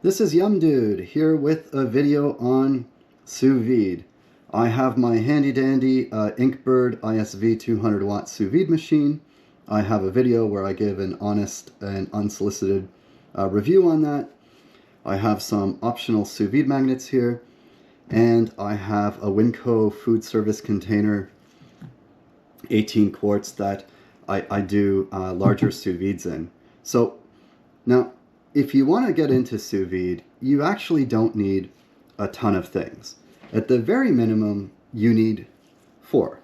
This is Yum Dude here with a video on Sous Vide. I have my handy dandy Inkbird ISV 200 watt sous vide machine. I have a video where I give an honest and unsolicited review on that. I have some optional sous vide magnets here, and I have a Winco food service container, 18 quarts, that I do larger sous vides in. So now, if you want to get into sous vide, you actually don't need a ton of things. At the very minimum, you need 4.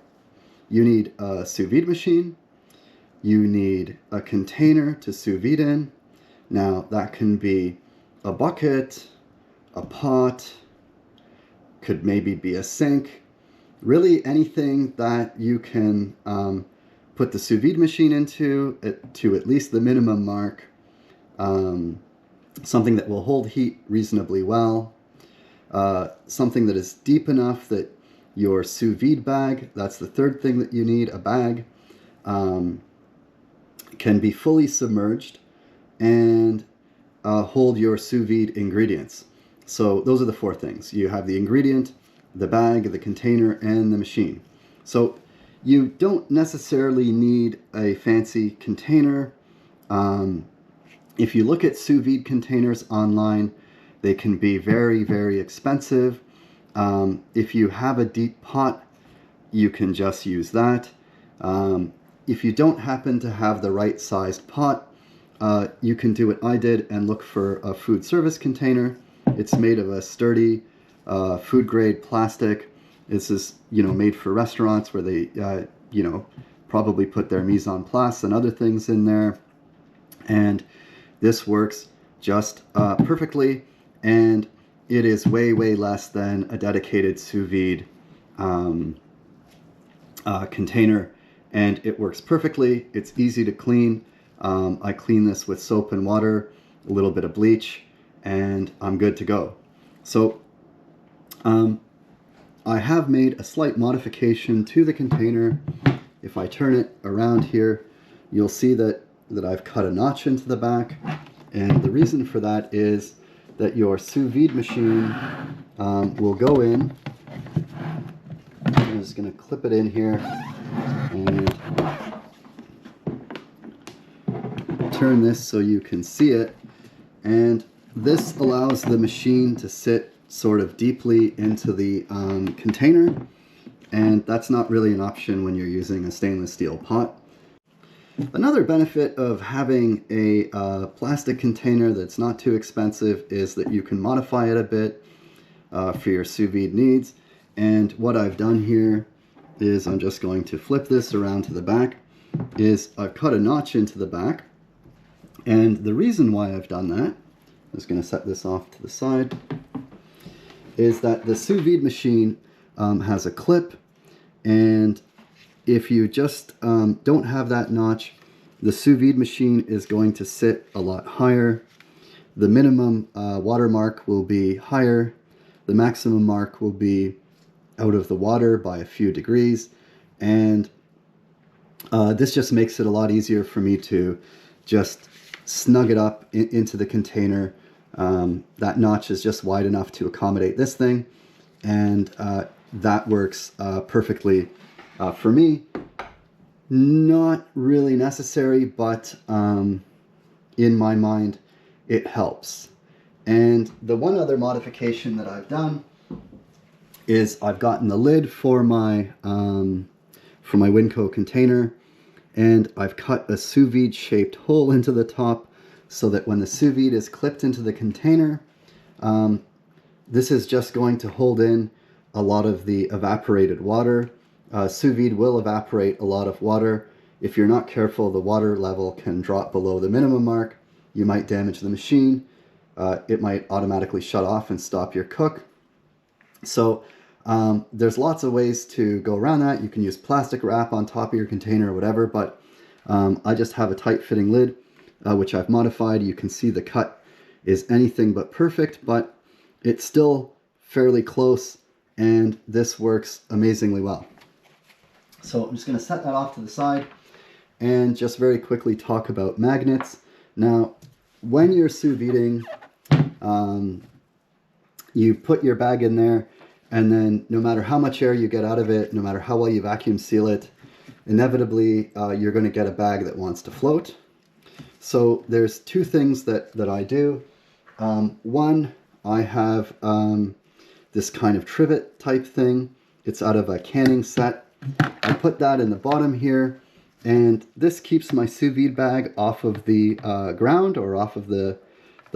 You need a sous vide machine, you need a container to sous vide in. Now, that can be a bucket, a pot, could maybe be a sink, really anything that you can put the sous vide machine into to at least the minimum mark. Something that will hold heat reasonably well, something that is deep enough that your sous vide bag, that's the third thing that you need, a bag, can be fully submerged and hold your sous vide ingredients. So those are the 4 things. You have the ingredient, the bag, the container, and the machine. So you don't necessarily need a fancy container. If you look at sous vide containers online, they can be very, very expensive. If you have a deep pot, you can just use that. If you don't happen to have the right sized pot, you can do what I did and look for a food service container. It's made of a sturdy food grade plastic. This is, made for restaurants where they, probably put their mise en place and other things in there. And this works just perfectly, and it is way, way less than a dedicated sous vide container, and it works perfectly. It's easy to clean. I clean this with soap and water, a little bit of bleach, and I'm good to go. So I have made a slight modification to the container. If I turn it around here, you'll see that I've cut a notch into the back, and the reason for that is that your sous vide machine will go in. I'm just going to clip it in here and turn this so you can see it, and this allows the machine to sit sort of deeply into the container, and that's not really an option when you're using a stainless steel pot. Another benefit of having a plastic container that's not too expensive is that you can modify it a bit for your sous vide needs. And what I've done here is, I'm just going to flip this around to the back, is I've cut a notch into the back. And the reason why I've done that, I'm just going to set this off to the side, is that the sous vide machine has a clip, and if you just don't have that notch, the sous vide machine is going to sit a lot higher. The minimum watermark will be higher. The maximum mark will be out of the water by a few degrees. And this just makes it a lot easier for me to just snug it up into the container. That notch is just wide enough to accommodate this thing. And that works perfectly. For me, not really necessary, but in my mind, it helps. And the one other modification that I've done is I've gotten the lid for my Winco container, and I've cut a sous vide shaped hole into the top so that when the sous vide is clipped into the container, this is just going to hold in a lot of the evaporated water. Sous vide will evaporate a lot of water. If you're not careful, the water level can drop below the minimum mark. You might damage the machine. It might automatically shut off and stop your cook. So there's lots of ways to go around that. You can use plastic wrap on top of your container or whatever, but I just have a tight fitting lid, which I've modified. You can see the cut is anything but perfect, but it's still fairly close, and this works amazingly well. So I'm just going to set that off to the side and just very quickly talk about magnets. Now, when you're sous videing, You put your bag in there, and then no matter how much air you get out of it, no matter how well you vacuum seal it, inevitably you're going to get a bag that wants to float. So there's two things that I do. One, I have this kind of trivet type thing. It's out of a canning set. I put that in the bottom here, and this keeps my sous vide bag off of the ground or off of the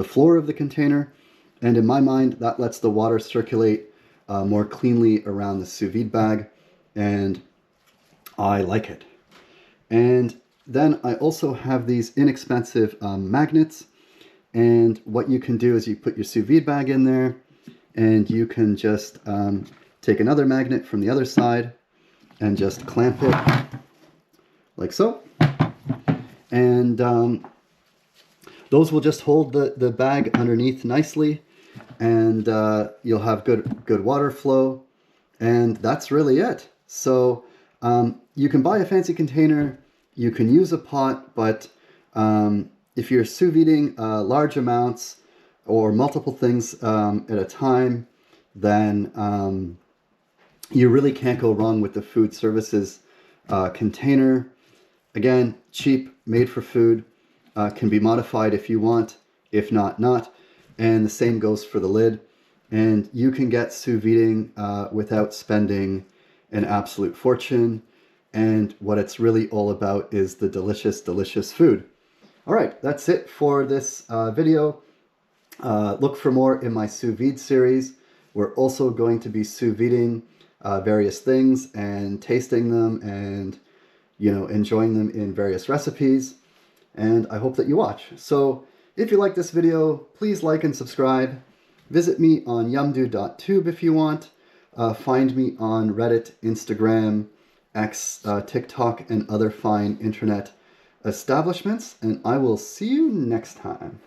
floor of the container. And in my mind, that lets the water circulate more cleanly around the sous vide bag, and I like it. And then I also have these inexpensive magnets, and what you can do is you put your sous vide bag in there, and you can just take another magnet from the other side and just clamp it like so. And those will just hold the bag underneath nicely, and you'll have good water flow, and that's really it. So you can buy a fancy container, you can use a pot, but if you're sous videing large amounts or multiple things at a time, then you really can't go wrong with the food services container. Again, cheap, made for food, can be modified if you want, if not, not. And the same goes for the lid. And you can get sous videing without spending an absolute fortune. And what it's really all about is the delicious, delicious food. All right, that's it for this video. Look for more in my sous vide series. We're also going to be sous videing various things and tasting them and, you know, enjoying them in various recipes. And I hope that you watch. So if you like this video, please like and subscribe. Visit me on yumdo.tube if you want. Find me on Reddit, Instagram, X, TikTok, and other fine internet establishments. And I will see you next time.